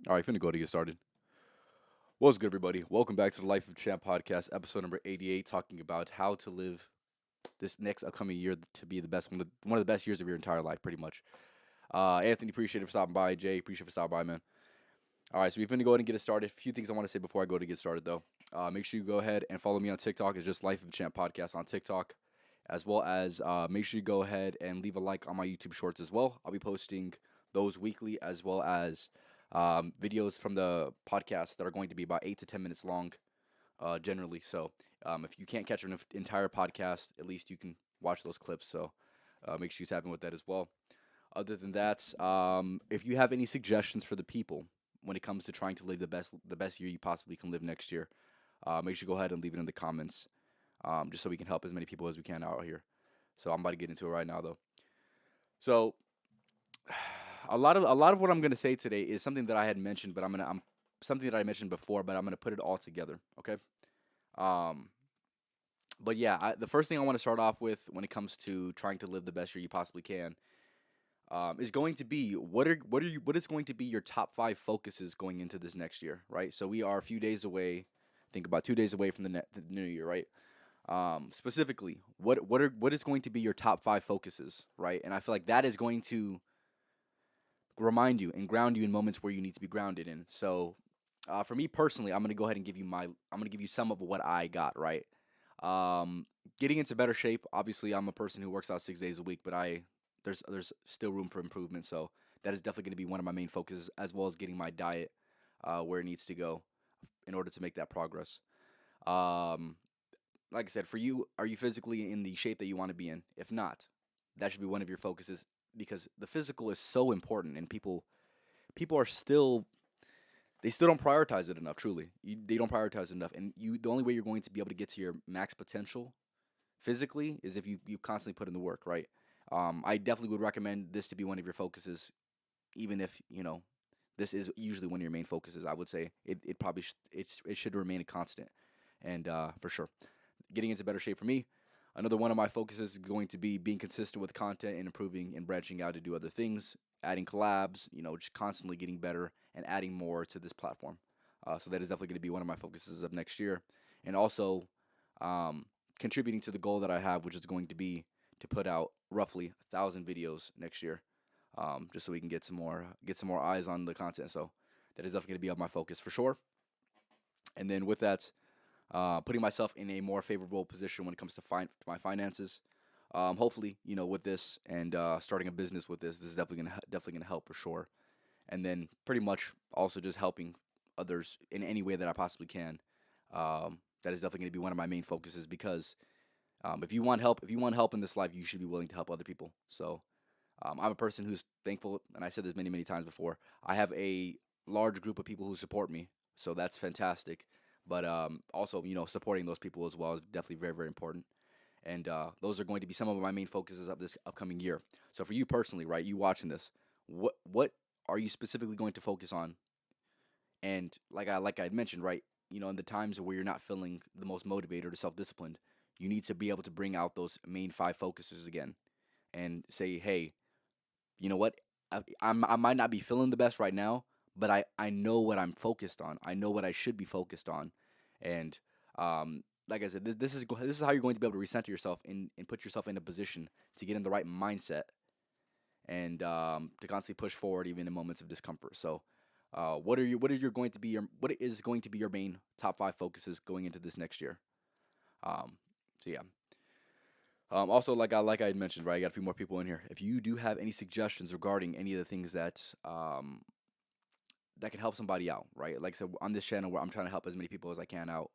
All right, finna go to get started. What's good, everybody? Welcome back to the Life of Champ podcast, episode number 88, talking about how to live this next upcoming year to be the best one of the best years of your entire life, pretty much. Anthony, appreciate it for stopping by. Jay, appreciate it for stopping by, man. All right, so we're gonna go ahead and get it started. A few things I want to say before I go to get started, though. Make sure you go ahead and follow me on TikTok. It's just Life of Champ podcast on TikTok, as well as make sure you go ahead and leave a like on my YouTube Shorts as well. I'll be posting those weekly, as well as videos from the podcast that are going to be about 8 to 10 minutes long, generally. So if you can't catch an entire podcast, at least you can watch those clips. So make sure you tap in with that as well. Other than that, if you have any suggestions for the people when it comes to trying to live the best year you possibly can live next year, make sure you go ahead and leave it in the comments, just so we can help as many people as we can out here. So I'm about to get into it right now, though. So a lot of what I'm gonna say today is something that I had mentioned, but I'm something that I mentioned before, but I'm gonna put it all together. Okay. Um, but yeah, the first thing I want to start off with when it comes to trying to live the best year you possibly can, is going to be what is going to be your top five focuses going into this next year, right? So we are a few days away, think about 2 days away from the new year, right? Specifically, what is going to be your top five focuses, right? And I feel like that is going to remind you and ground you in moments where you need to be grounded in. So, for me personally, I'm gonna give you some of what I got right. Um, Getting into better shape. Obviously, I'm a person who works out 6 days a week, but there's still room for improvement. So that is definitely gonna be one of my main focuses, as well as getting my diet where it needs to go in order to make that progress. Um, like I said, for you, are you physically in the shape that you want to be in? If not, that should be one of your focuses because the physical is so important, and people are still they still don't prioritize it enough. Truly, they don't prioritize it enough, and the only way you're going to be able to get to your max potential physically is if you constantly put in the work. Right. I definitely would recommend this to be one of your focuses, even if this is usually one of your main focuses. I would say it probably it should remain a constant, and for sure, getting into better shape for me. Another one of my focuses is going to be being consistent with content and improving and branching out to do other things, adding collabs, just constantly getting better and adding more to this platform. So that is definitely going to be one of my focuses of next year. And also um, contributing to the goal that I have, which is going to be to put out roughly 1,000 videos next year, just so we can get some more eyes on the content. So that is definitely going to be of my focus for sure. And then with that, putting myself in a more favorable position when it comes to my finances. Hopefully, with this and starting a business with this is definitely gonna help for sure. And then pretty much also just helping others in any way that I possibly can. That is definitely gonna be one of my main focuses because if you want help in this life, you should be willing to help other people. So I'm a person who's thankful, and I said this many times before. I have a large group of people who support me, so that's fantastic. But also, supporting those people as well is definitely very, very important. And those are going to be some of my main focuses of this upcoming year. So for you personally, right, you watching this, what are you specifically going to focus on? And like I mentioned, right, in the times where you're not feeling the most motivated or self disciplined, you need to be able to bring out those main five focuses again and say, hey, you know what? I might not be feeling the best right now, but I know what I'm focused on. I know what I should be focused on, and like I said, this is how you're going to be able to recenter yourself and put yourself in a position to get in the right mindset and to constantly push forward even in moments of discomfort. So, what is going to be your main top five focuses going into this next year? Um, so yeah. Also, like I had mentioned, right, I got a few more people in here. If you do have any suggestions regarding any of the things that can help somebody out, right? Like I said, on this channel, where I'm trying to help as many people as I can out,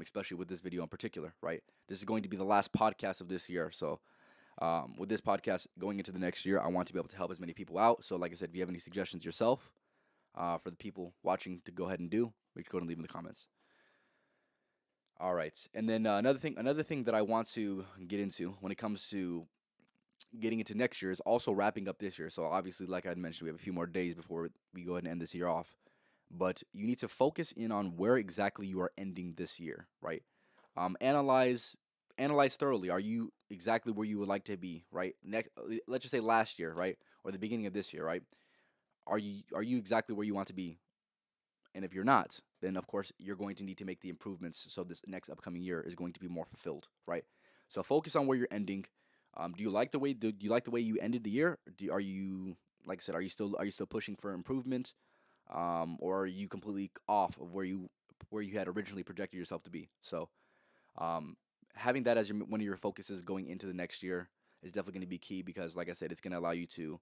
especially with this video in particular, right? This is going to be the last podcast of this year, so with this podcast going into the next year, I want to be able to help as many people out. So, like I said, if you have any suggestions yourself for the people watching to go ahead and do, make sure to go and leave in the comments. All right, and then another thing that I want to get into when it comes to getting into next year is also wrapping up this year. So obviously, like I mentioned, we have a few more days before we go ahead and end this year off. But you need to focus in on where exactly you are ending this year, right? Analyze thoroughly. Are you exactly where you would like to be, right? Next, let's just say last year, right, or the beginning of this year, right? are you exactly where you want to be? And if you're not, then of course you're going to need to make the improvements so this next upcoming year is going to be more fulfilled, right? So focus on where you're ending. Do you like the way you ended the year? Are you, like I said, are you still pushing for improvement, or are you completely off of where you had originally projected yourself to be? So um, having that as one of your focuses going into the next year is definitely going to be key because, like I said, it's going to allow you to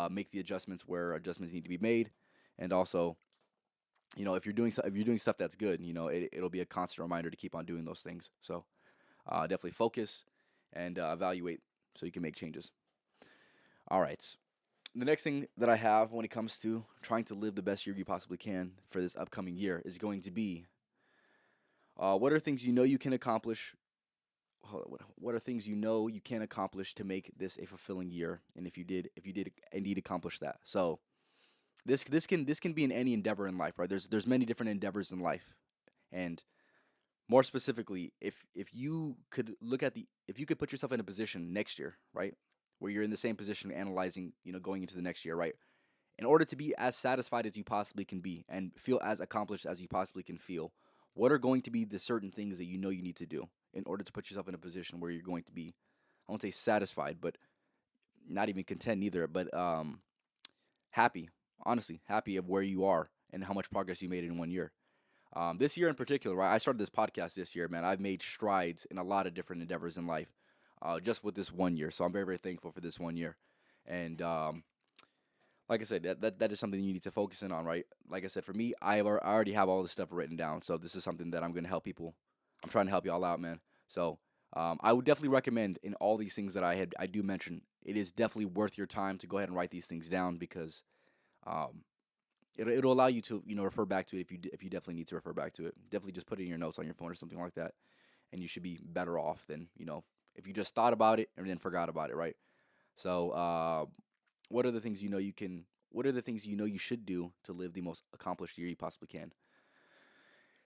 make the adjustments where adjustments need to be made, and also, if you're doing stuff that's good, it'll be a constant reminder to keep on doing those things. So definitely focus and evaluate so you can make changes. All right. The next thing that I have when it comes to trying to live the best year you possibly can for this upcoming year is going to be what are things you know you can accomplish. What are things you know you can accomplish to make this a fulfilling year? And if you did indeed accomplish that, so this can be in any endeavor in life, right? There's many different endeavors in life, and more specifically, if you could put yourself in a position next year, right, where you're in the same position analyzing, going into the next year, right, in order to be as satisfied as you possibly can be and feel as accomplished as you possibly can feel, what are going to be the certain things that you need to do in order to put yourself in a position where you're going to be, I won't say satisfied, but not even content either, but happy, honestly, happy of where you are and how much progress you made in one year. This year in particular, right? I started this podcast this year, man. I've made strides in a lot of different endeavors in life, just with this one year. So I'm very, very thankful for this one year. And like I said, that is something you need to focus in on, right? Like I said, for me, I already have all this stuff written down. So this is something that I'm going to help people. I'm trying to help you all out, man. So I would definitely recommend in all these things that I do mention, it is definitely worth your time to go ahead and write these things down because um, it'll allow you to refer back to it if you definitely need to refer back to it. Definitely just put it in your notes on your phone or something like that, and you should be better off than if you just thought about it and then forgot about it, right? So what are the things you can? What are the things you should do to live the most accomplished year you possibly can?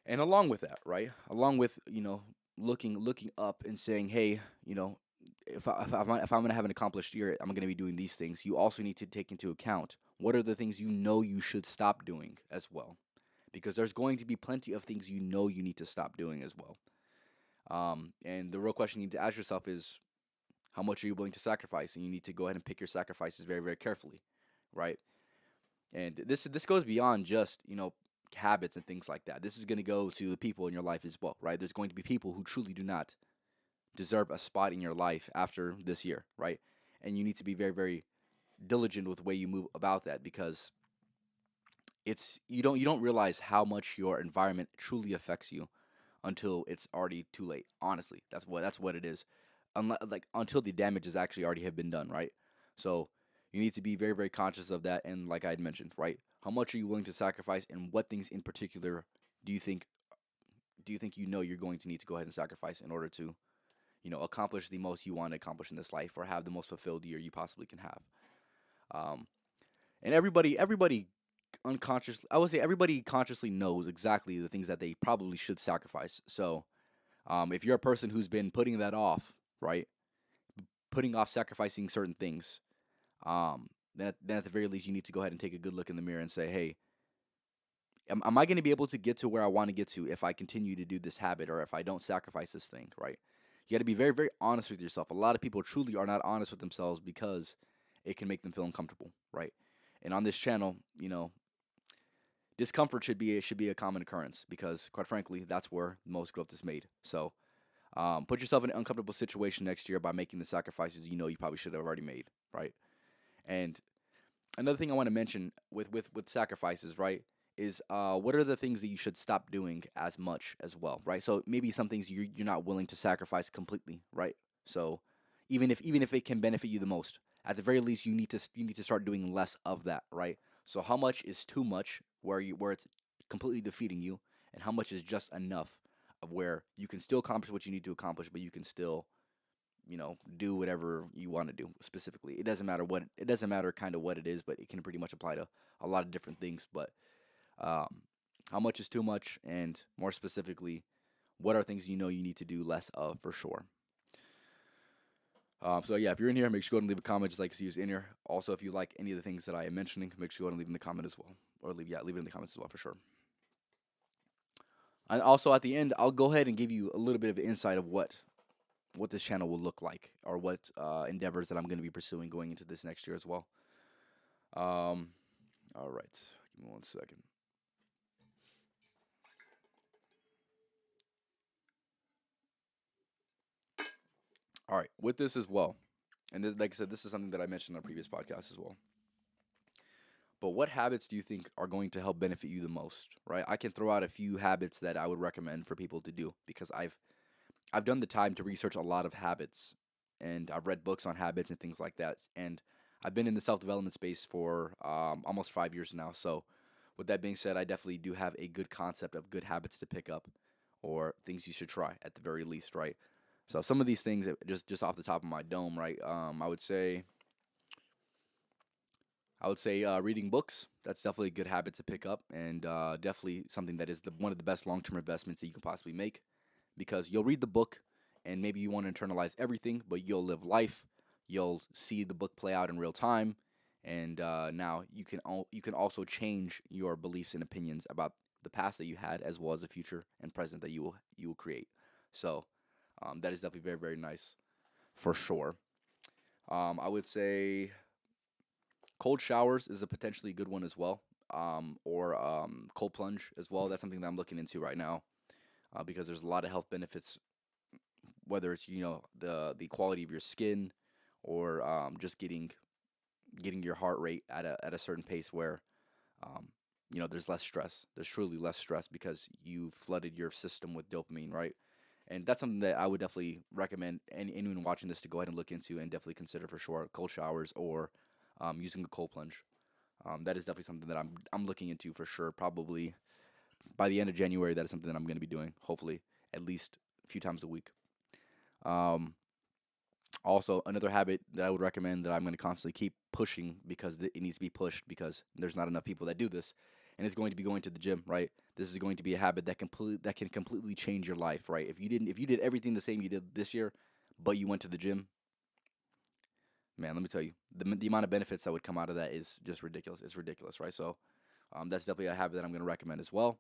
And along with that, right? Along with looking up and saying, hey, if I'm gonna have an accomplished year, I'm gonna be doing these things. You also need to take into account what are the things you should stop doing as well, because there's going to be plenty of things you need to stop doing as well. And the real question you need to ask yourself is, how much are you willing to sacrifice? And you need to go ahead and pick your sacrifices very, very carefully, right? And this goes beyond just habits and things like that. This is going to go to the people in your life as well, right? There's going to be people who truly do not deserve a spot in your life after this year, right? And you need to be very, very diligent with the way you move about that because you don't realize how much your environment truly affects you until it's already too late. Honestly, that's what it is. Like until the damage has actually already have been done, right? So you need to be very, very conscious of that. And like I had mentioned, right? How much are you willing to sacrifice, and what things in particular do you think you're going to need to go ahead and sacrifice in order to accomplish the most you want to accomplish in this life or have the most fulfilled year you possibly can have. Um, and everybody unconsciously, I would say everybody consciously knows exactly the things that they probably should sacrifice. So if you're a person who's been putting that off, right, putting off sacrificing certain things, then at the very least you need to go ahead and take a good look in the mirror and say, hey, am I going to be able to get to where I want to get to if I continue to do this habit or if I don't sacrifice this thing, right? You got to be very, very honest with yourself. A lot of people truly are not honest with themselves because it can make them feel uncomfortable, right? And on this channel, discomfort should be a common occurrence because, quite frankly, that's where most growth is made. So, put yourself in an uncomfortable situation next year by making the sacrifices you probably should have already made, right? And another thing I want to mention with sacrifices, right, is what are the things that you should stop doing as much as well, right? So maybe some things you're not willing to sacrifice completely, right? So even if it can benefit you the most, at the very least you need to start doing less of that, right? So how much is too much where it's completely defeating you, and how much is just enough of where you can still accomplish what you need to accomplish, but you can still do whatever you want to do specifically. It doesn't matter kind of what it is, but it can pretty much apply to a lot of different things. But um, how much is too much, and more specifically, what are things you need to do less of for sure. So yeah, if you're in here, make sure you go ahead and leave a comment just like see us in here. Also, if you like any of the things that I am mentioning, make sure you go ahead and leave in the comment as well, or leave it in the comments as well for sure. And also at the end, I'll go ahead and give you a little bit of insight of what this channel will look like, or what endeavors that I'm going to be pursuing going into this next year as well. Um, all right, give me one second. All right, with this as well, and like I said, this is something that I mentioned on a previous podcast as well. But what habits do you think are going to help benefit you the most? Right, I can throw out a few habits that I would recommend for people to do because I've done the time to research a lot of habits, and I've read books on habits and things like that. And I've been in the self development space for almost 5 years now. So, with that being said, I definitely do have a good concept of good habits to pick up, or things you should try at the very least, right? So, some of these things, just off the top of my dome, right? I would say reading books. That's definitely a good habit to pick up, and definitely something that is one of the best long term investments that you can possibly make, because you'll read the book and maybe you want to internalize everything, but you'll live life. You'll see the book play out in real time, and now you can also change your beliefs and opinions about the past that you had, as well as the future and present that you will create. So that is definitely very very nice for sure. I would say cold showers is a potentially good one as well, or cold plunge as well. That's something that I'm looking into right now, because there's a lot of health benefits, whether it's the quality of your skin, or just getting your heart rate at a certain pace where there's less stress. There's truly less stress because you flooded your system with dopamine, right? And that's something that I would definitely recommend anyone watching this to go ahead and look into and definitely consider for sure. Cold showers, or using a cold plunge. That is definitely something that I'm looking into for sure. Probably by the end of January, that is something that I'm going to be doing. Hopefully, at least a few times a week. Um, Also, another habit that I would recommend that I'm going to constantly keep pushing, because it needs to be pushed because there's not enough people that do this, and it's going to be going to the gym. Right, this is going to be a habit that can completely change your life. Right, if you did everything the same you did this year, but you went to the gym, man, let me tell you, the amount of benefits that would come out of that is just ridiculous. It's ridiculous, right? So, that's definitely a habit that I'm going to recommend as well.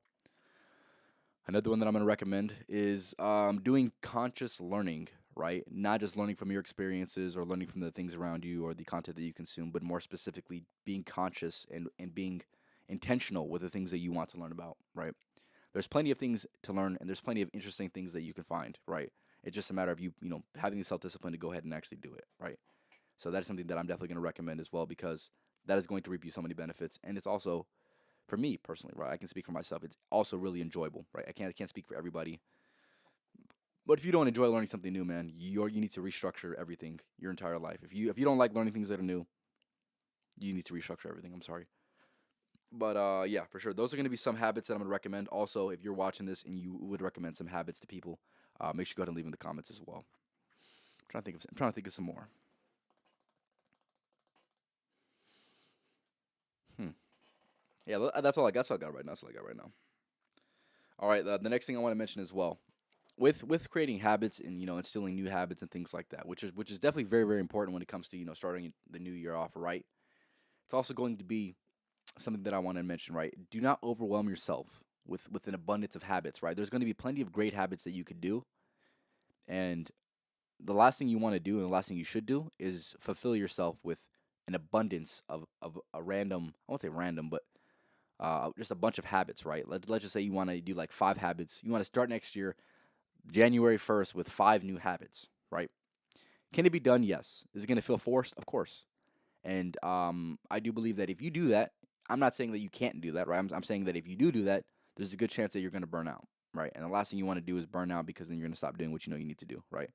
Another one that I'm going to recommend is doing conscious learning, right? Not just learning from your experiences or learning from the things around you or the content that you consume, but more specifically being conscious and being intentional with the things that you want to learn about, right? There's plenty of things to learn, and there's plenty of interesting things that you can find, right? It's just a matter of you having the self discipline to go ahead and actually do it, right? So that's something that I'm definitely going to recommend as well, because that is going to reap you so many benefits, and it's also, for me personally, right? I can speak for myself. It's also really enjoyable, right? I can't speak for everybody, but if you don't enjoy learning something new, man, you need to restructure everything your entire life. If you don't like learning things that are new, you need to restructure everything. I'm sorry, but yeah, for sure, those are going to be some habits that I'm going to recommend. Also, if you're watching this and you would recommend some habits to people, make sure you go ahead and leave in the comments as well. I'm trying to think of some more. Hmm. Yeah, that's all I got. That's all I got right now. That's all I got right now. All right, the next thing I want to mention as well, with creating habits and instilling new habits and things like that, which is definitely very very important when it comes to starting the new year off right. It's also going to be something that I want to mention, right? Do not overwhelm yourself with an abundance of habits, right? There's going to be plenty of great habits that you could do, and the last thing you want to do and the last thing you should do is fulfill yourself with an abundance of a random, I won't say random, but just a bunch of habits, right? Let's just say you want to do like 5 habits. You want to start next year January 1st with 5 new habits, right? Can it be done? Yes. Is it going to feel forced? Of course. And I do believe that if you do that, I'm not saying that you can't do that, right? I'm saying that if you do that, there's a good chance that you're going to burn out, right? And the last thing you want to do is burn out, because then you're going to stop doing what you need to do, right?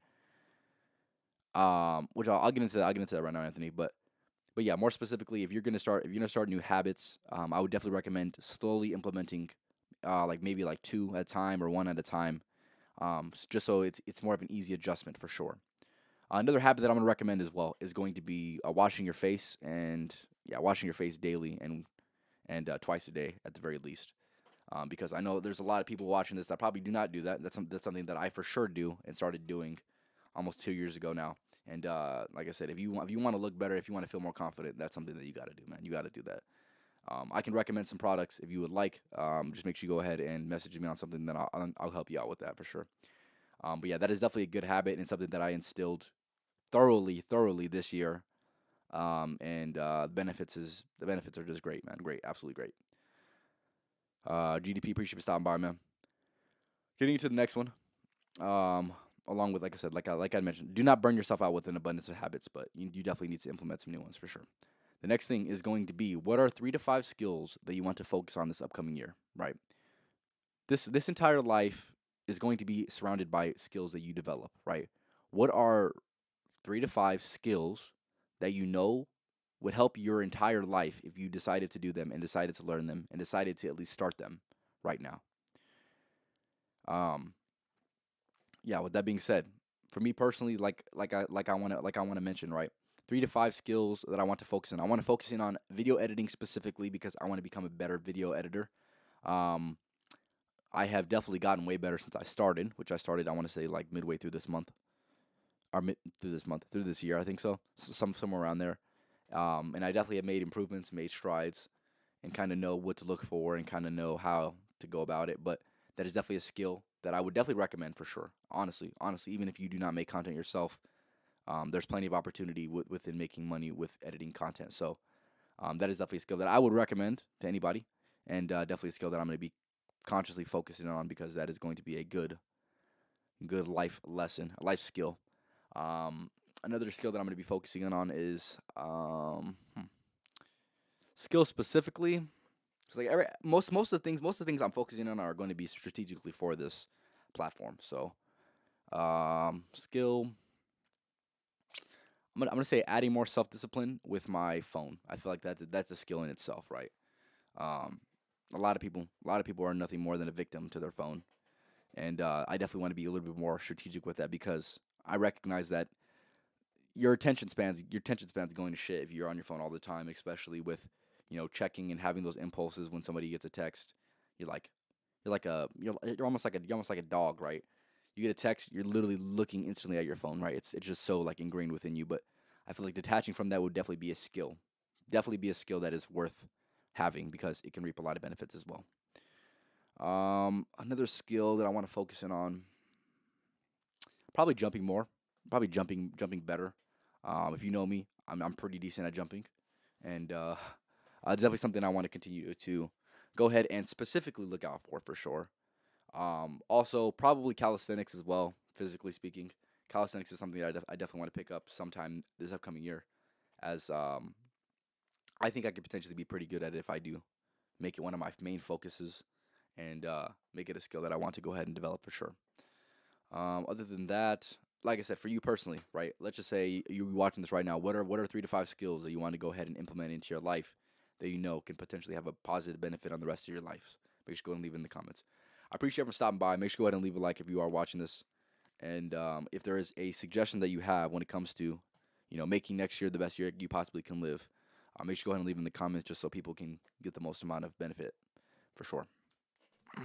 Which I'll get into that. I'll get into that right now, Anthony. But yeah, more specifically, if you're gonna start new habits, I would definitely recommend slowly implementing, like maybe like 2 at a time or 1 at a time, just so it's more of an easy adjustment for sure. Another habit that I'm gonna recommend as well is going to be washing your face, and yeah, washing your face daily and twice a day at the very least. Because I know there's a lot of people watching this that probably do not do that. That's something that I for sure do and started doing almost 2 years ago now. And like I said, if you want to look better, if you want to feel more confident, that's something that you got to do, man. You got to do that. I can recommend some products if you would like. Just make sure you go ahead and message me on something, then I'll help you out with that for sure. But yeah, that is definitely a good habit and something that I instilled thoroughly this year. And the benefits are just great, man. Great, absolutely great. GDP, appreciate you for stopping by, man. Getting into the next one. Um, Along with, like I said, like I mentioned, do not burn yourself out with an abundance of habits, but you definitely need to implement some new ones for sure. The next thing is going to be, what are 3 to 5 skills that you want to focus on this upcoming year, right? This entire life is going to be surrounded by skills that you develop, right? What are 3 to 5 skills that you know would help your entire life if you decided to do them and decided to learn them and decided to at least start them right now? Um, yeah, with that being said, for me personally, like I want to mention, right? 3 to 5 skills that I want to focus on. I want to focus in on video editing specifically because I want to become a better video editor. Um, I have definitely gotten way better since I started, which I started, I want to say, like midway through this month, or through this year, I think so, somewhere around there. And I definitely have made improvements, made strides, and kind of know what to look for and kind of know how to go about it. But that is definitely a skill that I would definitely recommend for sure. Honestly, even if you do not make content yourself, there's plenty of opportunity within making money with editing content. So that is definitely a skill that I would recommend to anybody, and definitely a skill that I'm going to be consciously focusing on because that is going to be a good life lesson, a life skill. Um, Another skill that I'm going to be focusing on is skill specifically. It's like most of the things I'm focusing on are going to be strategically for this platform. So skill. I'm gonna say adding more self discipline with my phone. I feel like that's a skill in itself, right? Um, a lot of people are nothing more than a victim to their phone, and I definitely want to be a little bit more strategic with that because I recognize that your attention span's going to shit if you're on your phone all the time, especially with checking and having those impulses when somebody gets a text. You're like you're almost like a dog, right? You get a text, you're literally looking instantly at your phone, right? It's just so like ingrained within you. But I feel like detaching from that would definitely be a skill. Definitely be a skill that is worth having because it can reap a lot of benefits as well. Another skill that I want to focus in on, probably jumping more, probably jumping better. If you know me, I'm pretty decent at jumping, and it's definitely something I want to continue to go ahead and specifically look out for sure. Also, probably calisthenics as well. Physically speaking, calisthenics is something that I definitely want to pick up sometime this upcoming year, as I think I could potentially be pretty good at it if I do make it one of my main focuses and make it a skill that I want to go ahead and develop for sure. Other than that, like I said, for you personally, right? Let's just say you're watching this right now. What are 3 to 5 skills that you want to go ahead and implement into your life that you know can potentially have a positive benefit on the rest of your life? Make sure you go and leave it in the comments. I appreciate everyone stopping by. Make sure you go ahead and leave a like if you are watching this. And if there is a suggestion that you have when it comes to, making next year the best year you possibly can live, make sure you go ahead and leave in the comments just so people can get the most amount of benefit for sure. All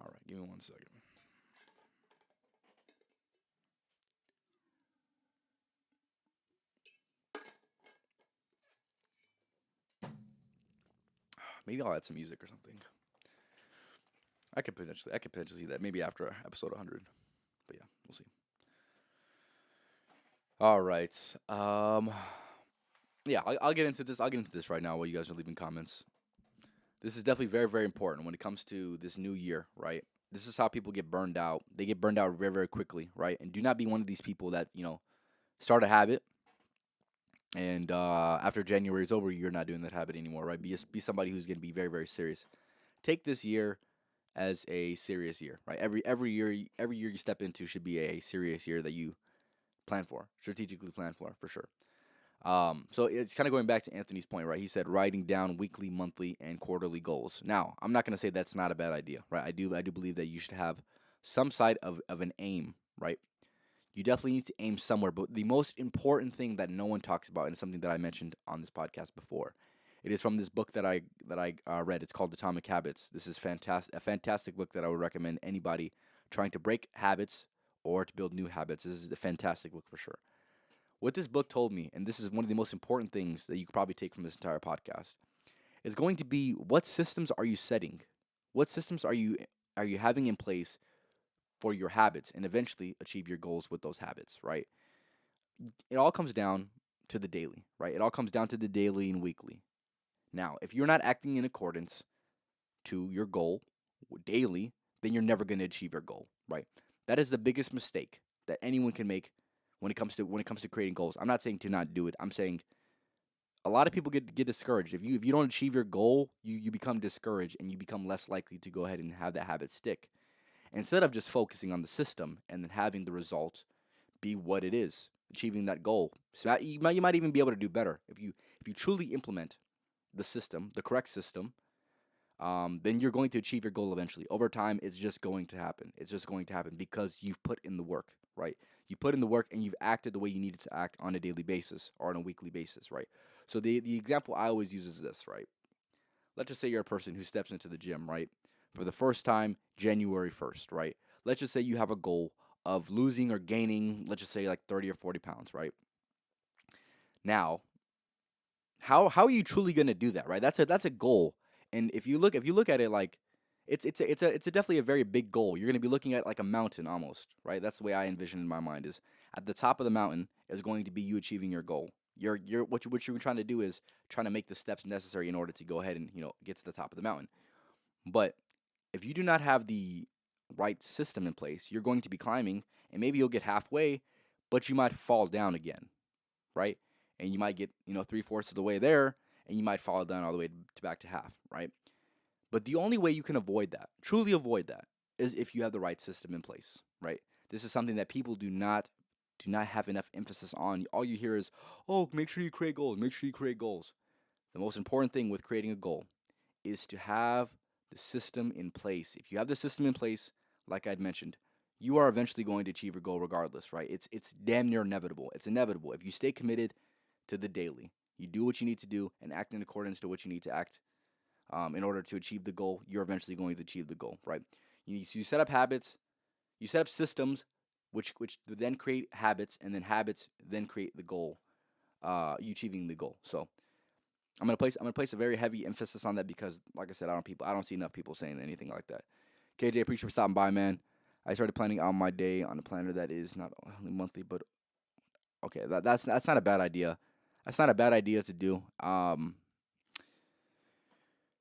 right, give me 1 second. Maybe I'll add some music or something. I could potentially see that maybe after episode 100. But yeah, we'll see. All right. Yeah, I'll get into this. I'll get into this right now while you guys are leaving comments. This is definitely very important when it comes to this new year, right? This is how people get burned out. They get burned out very quickly, right? And do not be one of these people that start a habit and after January is over, you're not doing that habit anymore, right? Be somebody who's going to be very very serious. Take this year as a serious year, right? Every year you step into should be a serious year that you plan for, strategically plan for sure. So it's kind of going back to Anthony's point, right? He said writing down weekly, monthly, and quarterly goals. Now, I'm not going to say that's not a bad idea, right? I do believe that you should have some side of an aim, right? You definitely need to aim somewhere, but the most important thing that no one talks about, and something that I mentioned on this podcast before, it is from this book that I read. It's called Atomic Habits. This is fantastic, a fantastic book that I would recommend anybody trying to break habits or to build new habits. This is a fantastic book for sure. What this book told me, and this is one of the most important things that you could probably take from this entire podcast, is going to be what systems are you setting? What systems are you having in place for your habits and eventually achieve your goals with those habits, right? It all comes down to the daily, right? It all comes down to the daily and weekly. Now, if you're not acting in accordance to your goal daily, then you're never going to achieve your goal, right? That is the biggest mistake that anyone can make when it comes to creating goals. I'm not saying to not do it. I'm saying a lot of people get discouraged. If you don't achieve your goal, you become discouraged and you become less likely to go ahead and have that habit stick. Instead of just focusing on the system and then having the result be what it is, achieving that goal. So you might even be able to do better if you truly implement the system, the correct system. Then you're going to achieve your goal eventually. Over time, it's just going to happen. It's just going to happen because you've put in the work, right? You put in the work and you've acted the way you needed to act on a daily basis or on a weekly basis, right? So the example I always use is this, right? Let's just say you're a person who steps into the gym, right? For the first time, January 1st, right? Let's just say you have a goal of losing or gaining, let's just say like 30 or 40 pounds, right? Now, how are you truly going to do that, right? That's a goal. And if you look at it like it's definitely a very big goal. You're going to be looking at like a mountain almost, right? That's the way I envision in my mind is at the top of the mountain is going to be you achieving your goal. What you're trying to do is trying to make the steps necessary in order to go ahead and, get to the top of the mountain. But if you do not have the right system in place, you're going to be climbing and maybe you'll get halfway, but you might fall down again, right? And you might get, three-fourths of the way there, and you might fall down all the way to back to half, right? But the only way you can avoid that, truly avoid that, is if you have the right system in place, right? This is something that people do not have enough emphasis on. All you hear is, "Oh, make sure you create goals. Make sure you create goals." The most important thing with creating a goal is to have the system in place. If you have the system in place, like I'd mentioned, you are eventually going to achieve your goal regardless, right? It's damn near inevitable. It's inevitable. If you stay committed to the daily, you do what you need to do and act in accordance to what you need to act in order to achieve the goal, you're eventually going to achieve the goal, right? You set up habits, you set up systems, which then create habits, and then habits then create the goal, you achieving the goal. So I'm gonna place a very heavy emphasis on that because, like I said, I don't see enough people saying anything like that. KJ, appreciate you for stopping by, man. I started planning out my day on a planner that is not only monthly, but okay, that's not a bad idea. That's not a bad idea to do.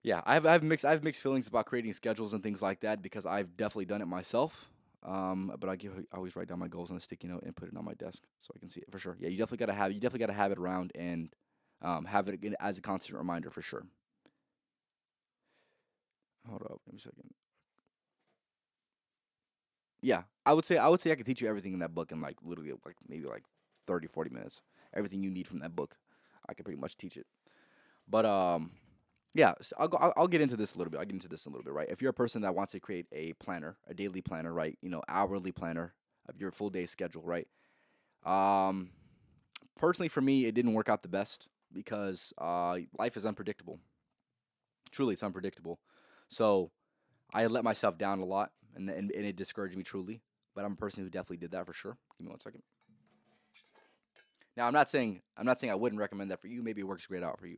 Yeah, I have mixed feelings about creating schedules and things like that because I've definitely done it myself. But I always write down my goals on a sticky note and put it on my desk so I can see it for sure. Yeah, you definitely gotta have it around and have it again as a constant reminder for sure. Hold up, give me a second. Yeah, I would say I could teach you everything in that book in like literally like maybe like 30, 40 minutes. Everything you need from that book, I could pretty much teach it. But yeah, so I'll get into this a little bit. I'll get into this a little bit, right? If you're a person that wants to create a planner, a daily planner, right? Hourly planner of your full day schedule, right? Um, Personally, for me, it didn't work out the best because life is unpredictable. Truly, it's unpredictable. So I let myself down a lot, and it discouraged me truly. But I'm a person who definitely did that for sure. Give me one second. Now, I'm not saying I wouldn't recommend that for you. Maybe it works great out for you.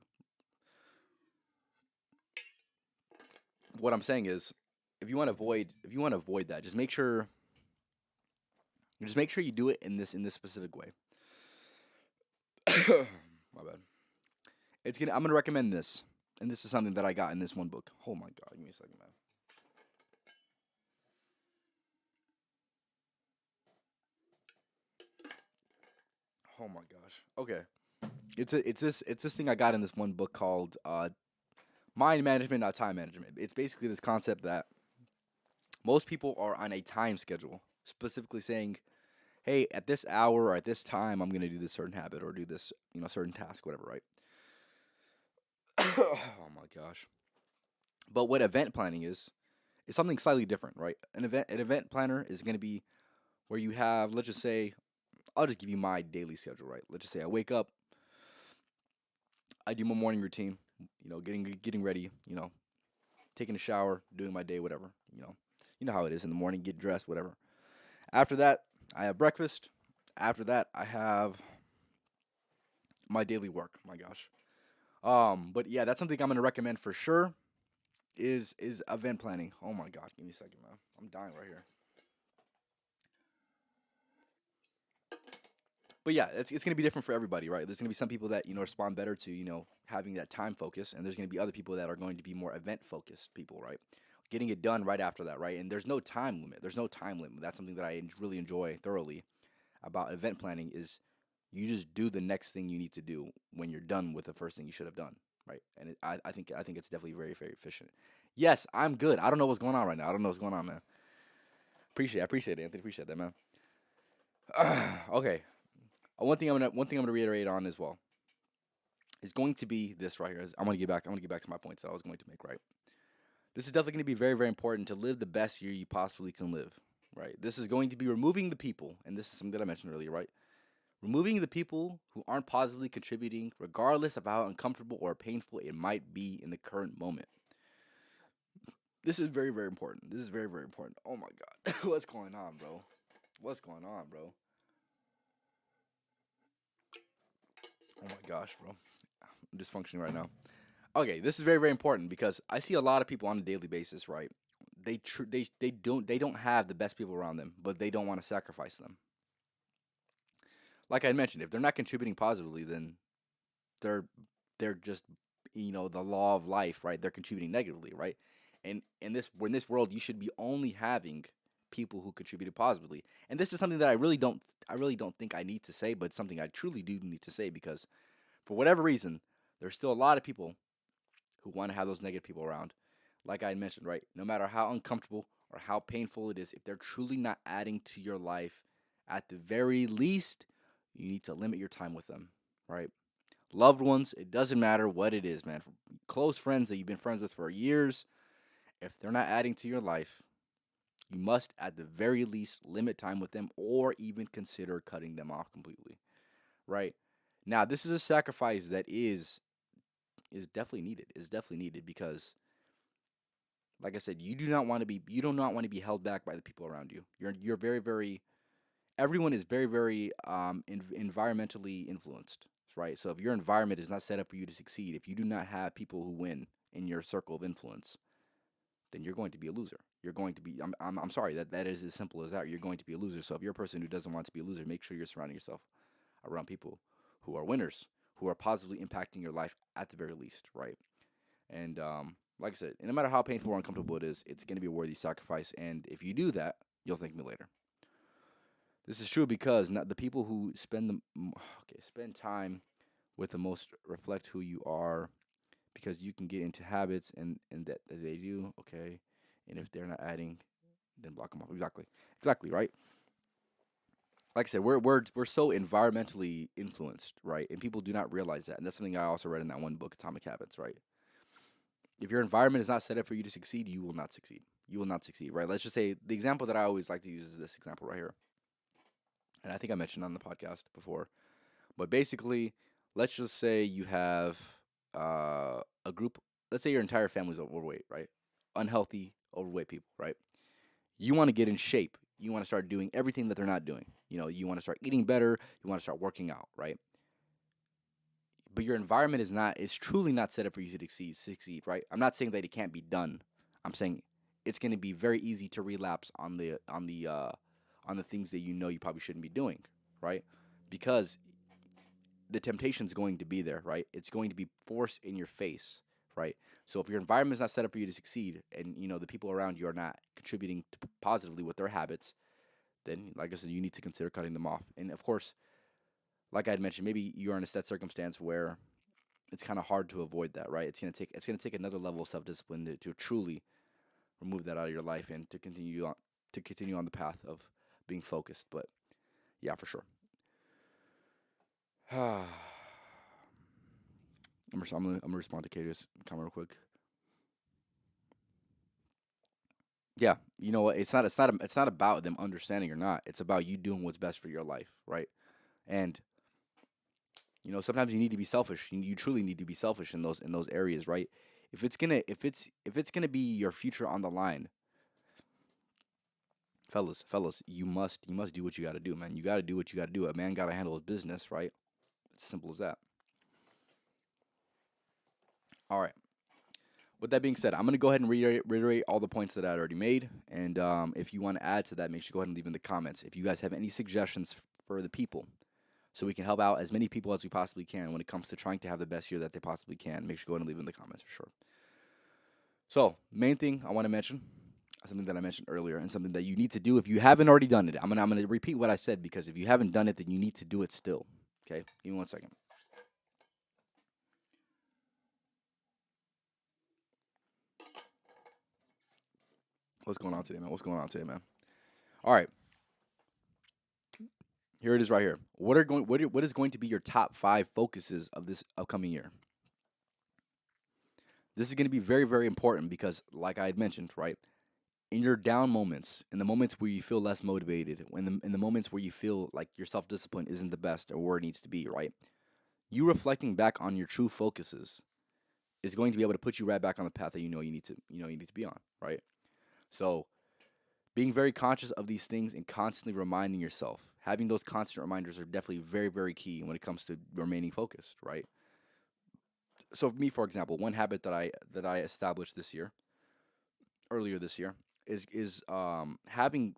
What I'm saying is, if you want to avoid that, just make sure you do it in this specific way. My bad. I'm gonna recommend this, and this is something that I got in this one book. Oh my god, give me a second, man. Oh my gosh. Okay. It's this thing I got in this one book called Mind Management, not Time Management. It's basically this concept that most people are on a time schedule, specifically saying, "Hey, at this hour or at this time, I'm gonna do this certain habit or do this, certain task, whatever." Right? Oh my gosh. But what event planning is something slightly different, right? An event planner is gonna be where you have, let's just say, I'll just give you my daily schedule, right? Let's just say I wake up, I do my morning routine, getting ready, taking a shower, doing my day, whatever. You know how it is in the morning, get dressed, whatever. After that, I have breakfast. After that, I have my daily work. My gosh. But yeah, that's something I'm gonna recommend for sure. Is event planning. Oh my god, give me a second, man. I'm dying right here. But yeah, it's gonna be different for everybody, right? There's gonna be some people that respond better to having that time focus, and there's gonna be other people that are going to be more event focused people, right? Getting it done right after that, right? And there's no time limit. There's no time limit. That's something that I really enjoy thoroughly about event planning is you just do the next thing you need to do when you're done with the first thing you should have done, right? And I think it's definitely very very efficient. Yes, I'm good. I don't know what's going on right now. I don't know what's going on, man. I appreciate it, Anthony. Appreciate that, man. Okay. One thing I'm gonna reiterate on as well is going to be this right here. I'm gonna get back to my points that I was going to make. Right. This is definitely gonna be very very important to live the best year you possibly can live. Right. This is going to be removing the people, and this is something that I mentioned earlier. Right. Removing the people who aren't positively contributing, regardless of how uncomfortable or painful it might be in the current moment. This is very very important. This is very very important. Oh my god, what's going on, bro? What's going on, bro? Oh my gosh, bro. I'm dysfunctioning right now. Okay, this is very very important because I see a lot of people on a daily basis, right? They don't have the best people around them, but they don't want to sacrifice them. Like I mentioned, if they're not contributing positively, then they're they're just the law of life, right? They're contributing negatively, right? And in this world, you should be only having people who contributed positively. And this is something that I really don't think I need to say, but something I truly do need to say because for whatever reason, there's still a lot of people who want to have those negative people around. Like I mentioned, right? No matter how uncomfortable or how painful it is, if they're truly not adding to your life, at the very least, you need to limit your time with them, right? Loved ones, it doesn't matter what it is, man. Close friends that you've been friends with for years, if they're not adding to your life, you must at the very least limit time with them or even consider cutting them off completely, right? Now, this is a sacrifice that is definitely needed. Is definitely needed because like I said, you do not want to be held back by the people around you. You're very very everyone is very very environmentally influenced, right? So if your environment is not set up for you to succeed, if you do not have people who win in your circle of influence, then you're going to be a loser. You're going to be I'm sorry that is as simple as that. You're going to be a loser. So if you're a person who doesn't want to be a loser, make sure you're surrounding yourself around people who are winners, who are positively impacting your life at the very least, right? And like I said, no matter how painful or uncomfortable it is, it's going to be a worthy sacrifice. And if you do that, you'll thank me later. This is true because not the people who spend time with the most reflect who you are because you can get into habits and that they do okay, and if they're not adding, then block them off. Exactly right. Like I said, we're so environmentally influenced, right? And people do not realize that, and that's something I also read in that one book, Atomic Habits, right? If your environment is not set up for you to succeed, you will not succeed. You will not succeed, right? Let's just say the example that I always like to use is this example right here, and I think I mentioned on the podcast before. But basically, let's just say you have a group. Let's say your entire family's overweight, right? Unhealthy, overweight people, right? You want to get in shape. You want to start doing everything that they're not doing. You want to start eating better. You want to start working out, right? But your environment is truly not set up for you to succeed, right? I'm not saying that it can't be done. I'm saying it's going to be very easy to relapse on the things that you probably shouldn't be doing, right? Because the temptation's going to be there, right? It's going to be forced in your face, right? So if your environment is not set up for you to succeed, and the people around you are not contributing positively with their habits, then like I said, you need to consider cutting them off. And of course, like I had mentioned, maybe you're in a set circumstance where it's kind of hard to avoid that, right? It's gonna take another level of self discipline to truly remove that out of your life and to continue on the path of being focused. But yeah, for sure. I'm gonna respond to Katie's comment real quick. Yeah, you know what? It's not about them understanding or not. It's about you doing what's best for your life, right? And sometimes you need to be selfish. You truly need to be selfish in those areas, right? If it's gonna be your future on the line, Fellas, you must do what you got to do, man. You got to do what you got to do. A man got to handle his business, right? It's simple as that. All right. With that being said, I'm going to go ahead and reiterate all the points that I already made. And if you want to add to that, make sure you go ahead and leave in the comments. If you guys have any suggestions for the people, so we can help out as many people as we possibly can when it comes to trying to have the best year that they possibly can, make sure you go ahead and leave in the comments for sure. So, main thing I want to mention, something that I mentioned earlier, and something that you need to do if you haven't already done it. I'm gonna repeat what I said because if you haven't done it, then you need to do it still. Okay, give me 1 second. What's going on today, man? What's going on today, man? All right, here it is right here. What is going to be your top 5 focuses of this upcoming year? This is going to be very, very important because, like I had mentioned, right, in your down moments, in the moments where you feel less motivated, in the moments where you feel like your self discipline isn't the best or where it needs to be, right, you reflecting back on your true focuses is going to be able to put you right back on the path that you need to be on, right? So being very conscious of these things and constantly reminding yourself, having those constant reminders are definitely very, very key when it comes to remaining focused, right? So for me, for example, one habit that I established this year, earlier this year, is having.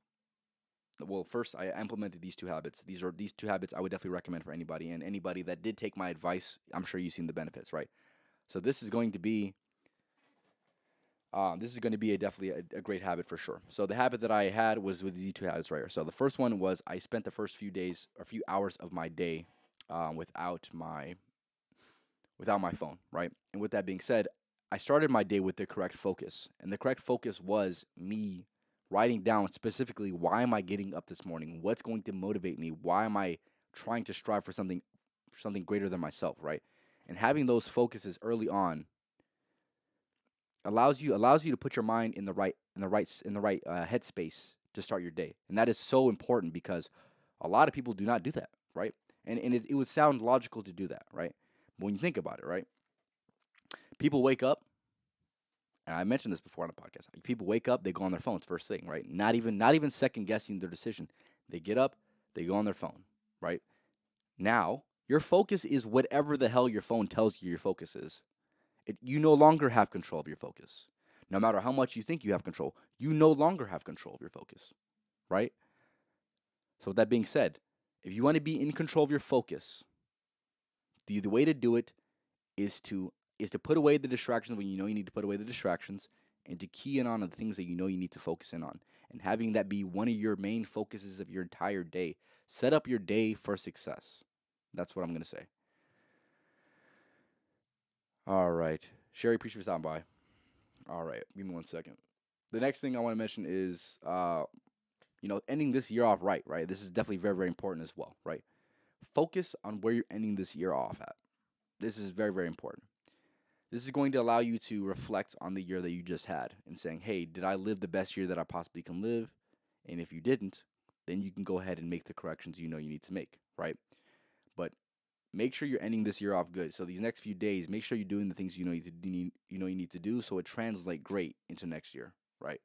Well, first I implemented these 2 habits. These 2 habits I would definitely recommend for anybody, and anybody that did take my advice, I'm sure you've seen the benefits, right? So this is going to be definitely a great habit for sure. So the habit that I had was with these 2 habits right here. So the first one was I spent the first few days or few hours of my day without my phone, right? And with that being said, I started my day with the correct focus. And the correct focus was me writing down specifically why am I getting up this morning? What's going to motivate me? Why am I trying to strive for something greater than myself, right? And having those focuses early on allows you to put your mind in the right headspace to start your day. And that is so important because a lot of people do not do that, right? And it would sound logical to do that, right? But when you think about it, right? People wake up, and I mentioned this before on the podcast. People wake up, they go on their phones first thing, right? Not even second guessing their decision. They get up, they go on their phone, right? Now, your focus is whatever the hell your phone tells you your focus is. You no longer have control of your focus. No matter how much you think you have control, you no longer have control of your focus, right? So with that being said, if you want to be in control of your focus, the way to do it is to put away the distractions when you know you need to put away the distractions and to key in on the things that you know you need to focus in on. And having that be one of your main focuses of your entire day. Set up your day for success. That's what I'm going to say. All right. Sherry, appreciate you stopping by. All right. Give me 1 second. The next thing I want to mention is, ending this year off right, right? This is definitely very, very important as well, right? Focus on where you're ending this year off at. This is very, very important. This is going to allow you to reflect on the year that you just had and saying, hey, did I live the best year that I possibly can live? And if you didn't, then you can go ahead and make the corrections you know you need to make, right? But make sure you're ending this year off good. So these next few days, make sure you're doing the things you need to do so it translates great into next year, right?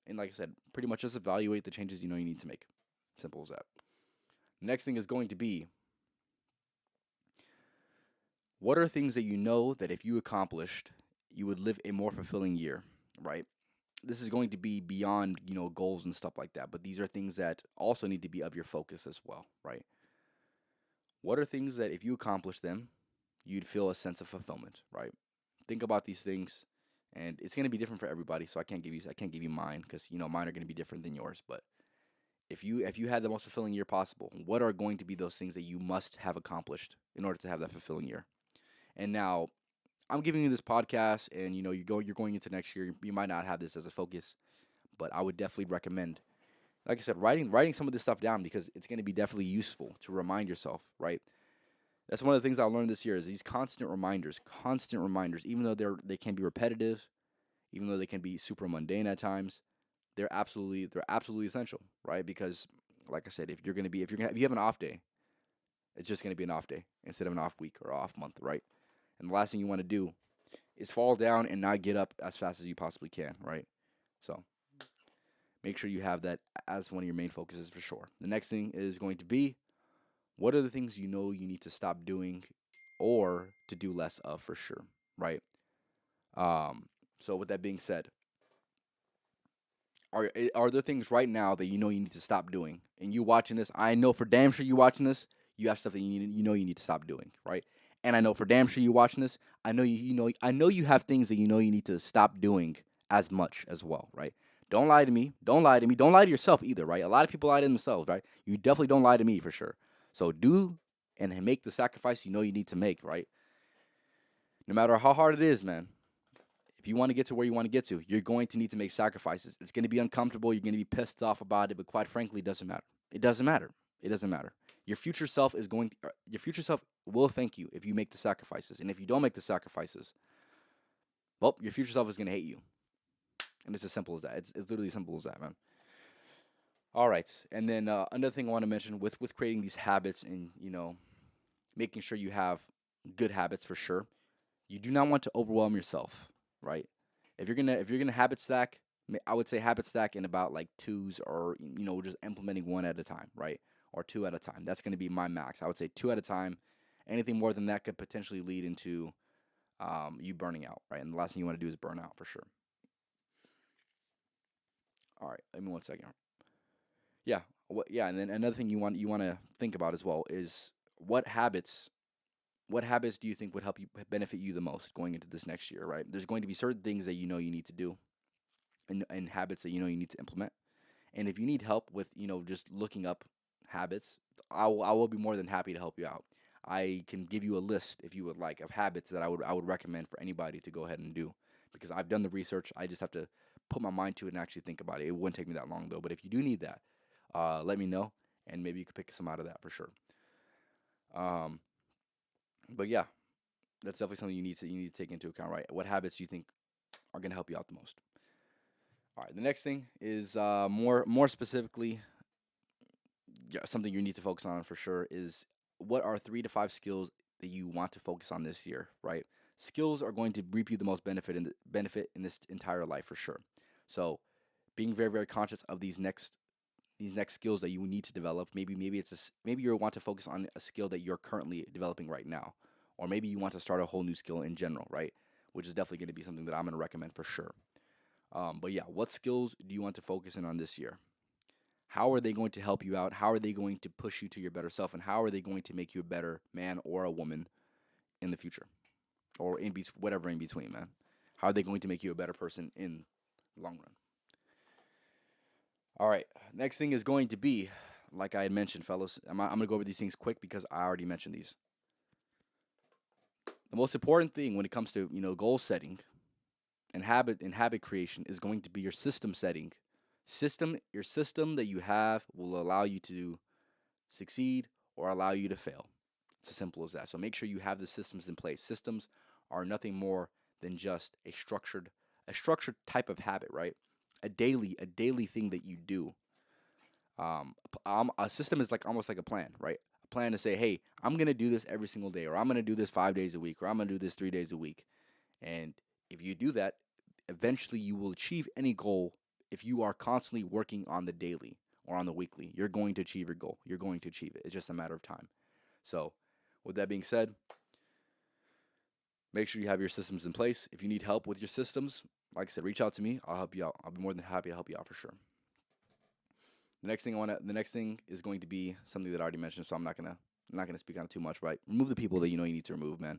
And like I said, pretty much just evaluate the changes you know you need to make. Simple as that. Next thing is going to be what are things that you know that if you accomplished, you would live a more fulfilling year, right? This is going to be beyond, goals and stuff like that, but these are things that also need to be of your focus as well, right? What are things that if you accomplish them, you'd feel a sense of fulfillment, right? Think about these things, and it's going to be different for everybody. So I can't give you mine because mine are going to be different than yours. But if you had the most fulfilling year possible, what are going to be those things that you must have accomplished in order to have that fulfilling year? And now I'm giving you this podcast, and you're going into next year. You might not have this as a focus, but I would definitely recommend, like I said, writing some of this stuff down because it's going to be definitely useful to remind yourself, right? That's one of the things I learned this year is these constant reminders, even though they can be repetitive, even though they can be super mundane at times, they're absolutely essential, right? Because like I said, if you have an off day, it's just gonna be an off day instead of an off week or off month, right? And the last thing you want to do is fall down and not get up as fast as you possibly can, right? So Make sure you have that as one of your main focuses for sure. The next thing is going to be, what are the things you know you need to stop doing or to do less of for sure, right? Um, so with that being said, are there things right now that you know you need to stop doing? And you watching this, I know for damn sure you watching this, you have stuff that you know you need to stop doing, right? And I know for damn sure you watching this, I know you have things that you know you need to stop doing as much as well, right? Don't lie to me. Don't lie to me. Don't lie to yourself either, right? A lot of people lie to themselves, right? You definitely don't lie to me for sure. So do and make the sacrifice you know you need to make, right? No matter how hard it is, man. If you want to get to where you want to get to, you're going to need to make sacrifices. It's going to be uncomfortable. You're going to be pissed off about it, but quite frankly, it doesn't matter. It doesn't matter. It doesn't matter. Your future self will thank you if you make the sacrifices. And if you don't make the sacrifices, well, your future self is going to hate you. And it's as simple as that. It's literally as simple as that, man. All right. And then another thing I want to mention with creating these habits and, making sure you have good habits for sure. You do not want to overwhelm yourself, right? If you're gonna habit stack, I would say habit stack in about like twos, or just implementing one at a time, right? Or two at a time. That's gonna be my max. I would say two at a time. Anything more than that could potentially lead into you burning out, right? And the last thing you want to do is burn out for sure. All right, let me 1 second. Yeah, yeah, and then another thing you want to think about as well is what habits do you think would help you benefit you the most going into this next year, right? There's going to be certain things that you know you need to do, and habits that you know you need to implement. And if you need help with, just looking up habits, I will be more than happy to help you out. I can give you a list if you would like of habits that I would recommend for anybody to go ahead and do, because I've done the research. I just have to put my mind to it and actually think about it. It wouldn't take me that long though. But if you do need that, let me know, and maybe you could pick some out of that for sure. Um, but yeah, that's definitely something you need to take into account, right? What habits do you think are going to help you out the most? All right, the next thing is more specifically, yeah, something you need to focus on for sure is, what are 3 to 5 skills that you want to focus on this year, right? Skills are going to reap you the most benefit in this entire life for sure. So, being very very conscious of these next skills that you need to develop. Maybe you want to focus on a skill that you're currently developing right now, or maybe you want to start a whole new skill in general, right? Which is definitely going to be something that I'm going to recommend for sure. But yeah, what skills do you want to focus in on this year? How are they going to help you out? How are they going to push you to your better self? And how are they going to make you a better man or a woman in the future, or whatever in between, man? How are they going to make you a better person in the long run? All right. Next thing is going to be, like I had mentioned, fellas. I'm going to go over these things quick because I already mentioned these. The most important thing when it comes to goal setting and habit creation is going to be your system setting. Your system that you have will allow you to succeed or allow you to fail. It's as simple as that. So make sure you have the systems in place. Systems are nothing more than just a structured type of habit, right? A daily thing that you do. A system is like almost like a plan, right? A plan to say, hey, I'm gonna do this every single day, or I'm gonna do this 5 days a week, or I'm gonna do this 3 days a week. And if you do that, eventually you will achieve any goal. If you are constantly working on the daily or on the weekly, you're going to achieve your goal. You're going to achieve it. It's just a matter of time. So, with that being said, make sure you have your systems in place. If you need help with your systems, like I said, reach out to me. I'll help you out. I'll be more than happy to help you out for sure. The next thing is going to be something that I already mentioned, so I'm not gonna speak on it too much. Right? Remove the people that you know you need to remove, man.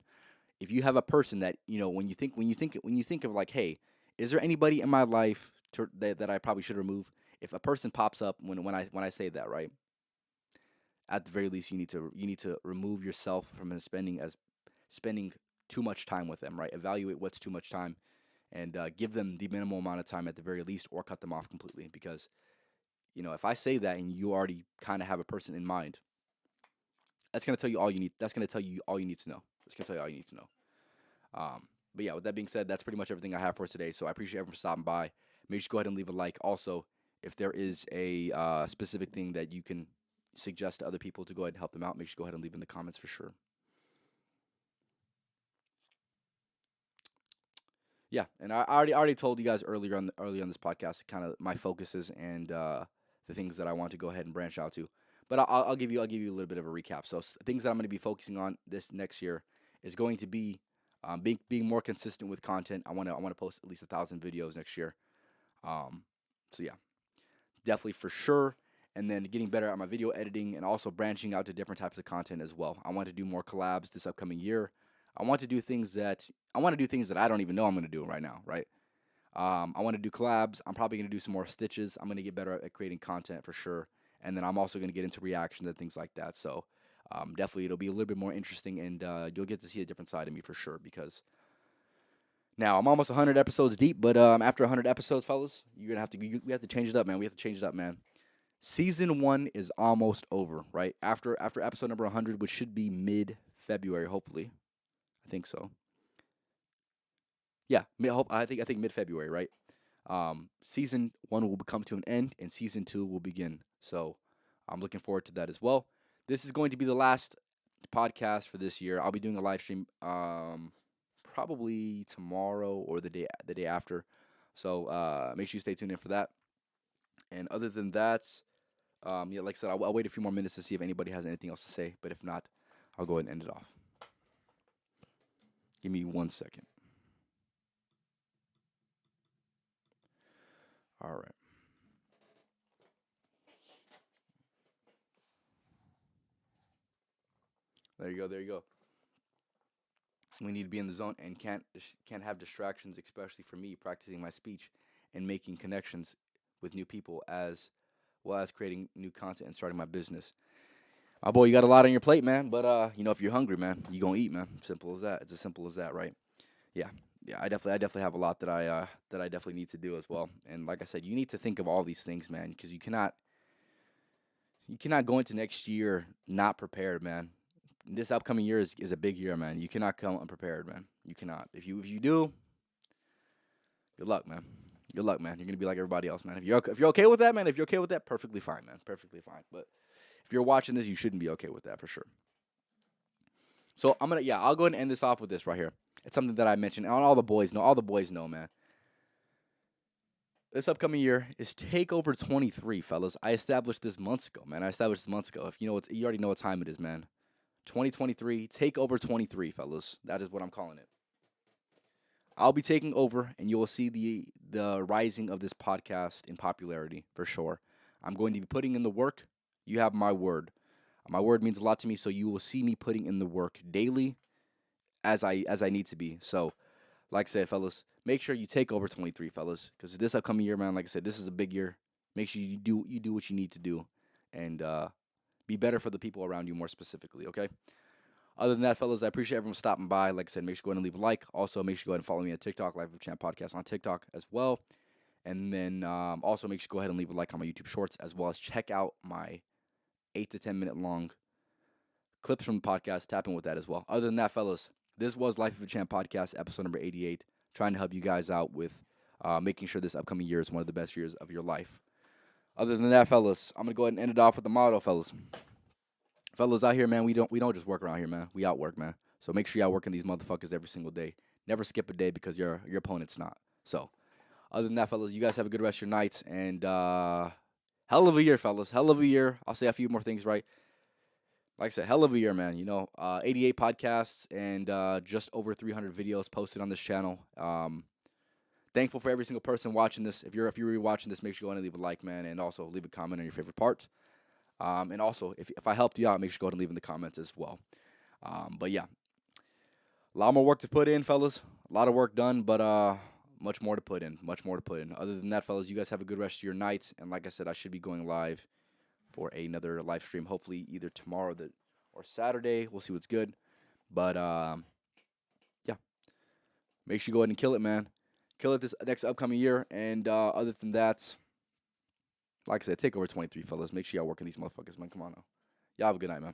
If you have a person that when you think of like, hey, is there anybody in my life that I probably should remove? If a person pops up when I say that, right? At the very least, you need to remove yourself from spending too much time with them, right? Evaluate what's too much time, and give them the minimal amount of time at the very least, or cut them off completely. Because if I say that and you already kind of have a person in mind, that's gonna tell you all you need. That's gonna tell you all you need to know. That's gonna tell you all you need to know. But yeah, with that being said, that's pretty much everything I have for today. So I appreciate everyone for stopping by. Make sure you go ahead and leave a like. Also, if there is a specific thing that you can suggest to other people to go ahead and help them out, make sure you go ahead and leave in the comments for sure. yeah, and I already told you guys earlier on this podcast kind of my focuses and the things that I want to go ahead and branch out to. But I'll give you a little bit of a recap. So things that I'm going to be focusing on this next year is going to be being more consistent with content. I want to post at least 1,000 videos next year. Um, so yeah, definitely for sure. And then getting better at my video editing and also branching out to different types of content as well. I want to do more collabs this upcoming year. I want to do things that I don't even know I'm going to do right now, right? I want to do collabs. I'm probably going to do some more stitches. I'm going to get better at creating content for sure. And then I'm also going to get into reactions and things like that. So definitely it'll be a little bit more interesting and you'll get to see a different side of me for sure because now I'm almost 100 episodes deep, but after 100 episodes, fellas, we have to change it up, man. We have to change it up, man. Season 1 is almost over, right? After episode number 100, which should be mid-February, hopefully. I think so. Yeah, I think mid-February, right? Season 1 will come to an end, and season 2 will begin. So I'm looking forward to that as well. This is going to be the last podcast for this year. I'll be doing a live stream probably tomorrow or the day after. So make sure you stay tuned in for that. And other than that, yeah, like I said, I'll wait a few more minutes to see if anybody has anything else to say. But if not, I'll go ahead and end it off. Give me 1 second. All right. There you go. There you go. We need to be in the zone and can't have distractions, especially for me practicing my speech and making connections with new people as well as creating new content and starting my business. Oh boy, you got a lot on your plate, man. But if you're hungry, man, you gonna eat, man. Simple as that. It's as simple as that, right? Yeah, yeah. I definitely have a lot that I definitely need to do as well. And like I said, you need to think of all these things, man, because you cannot go into next year not prepared, man. This upcoming year is a big year, man. You cannot come unprepared, man. You cannot. If you do, good luck, man. Good luck, man. You're gonna be like everybody else, man. If you're okay with that, man. If you're okay with that, perfectly fine, man. Perfectly fine. But if you're watching this, you shouldn't be okay with that for sure. So I'll go ahead and end this off with this right here. It's something that I mentioned, and all the boys know. All the boys know, man. This upcoming year is Takeover 23, fellas. I established this months ago, man. I established this months ago. If you know, you already know what time it is, man. 2023, Takeover 23, fellas. That is what I'm calling it. I'll be taking over, and you will see the rising of this podcast in popularity for sure. I'm going to be putting in the work. You have my word. My word means a lot to me, so you will see me putting in the work daily as I need to be. So, like I said, fellas, make sure you take over 23, fellas, because this upcoming year, man, like I said, this is a big year. Make sure you do what you need to do, and be better for the people around you more specifically. Okay. Other than that, fellas, I appreciate everyone stopping by. Like I said, make sure you go ahead and leave a like. Also, make sure you go ahead and follow me on TikTok, Life of Champ Podcast on TikTok as well. And then also make sure you go ahead and leave a like on my YouTube Shorts, as well as check out my 8 to 10 minute long clips from the podcast. Tap in with that as well. Other than that, fellas, this was Life of a Champ Podcast, episode number 88, trying to help you guys out with making sure this upcoming year is one of the best years of your life. Other than that, fellas, I'm going to go ahead and end it off with the motto, fellas. Fellas out here, man, we don't just work around here, man. We outwork, man. So make sure you outworking these motherfuckers every single day. Never skip a day because your opponent's not. So, other than that, fellas, you guys have a good rest of your nights. And hell of a year, fellas. Hell of a year. I'll say a few more things, right? Like I said, hell of a year, man. 88 podcasts and just over 300 videos posted on this channel. Thankful for every single person watching this. If you're watching this, make sure you go and leave a like, man, and also leave a comment on your favorite part. And also, if I helped you out, make sure you go ahead and leave in the comments as well. But yeah, a lot more work to put in, fellas. A lot of work done, but much more to put in. Much more to put in. Other than that, fellas, you guys have a good rest of your nights. And like I said, I should be going live for another live stream, hopefully either tomorrow or Saturday. We'll see what's good. But yeah, make sure you go ahead and kill it, man. Kill it this next upcoming year. And other than that, like I said, take over 23, fellas. Make sure y'all working these motherfuckers, man. Come on now. Y'all have a good night, man.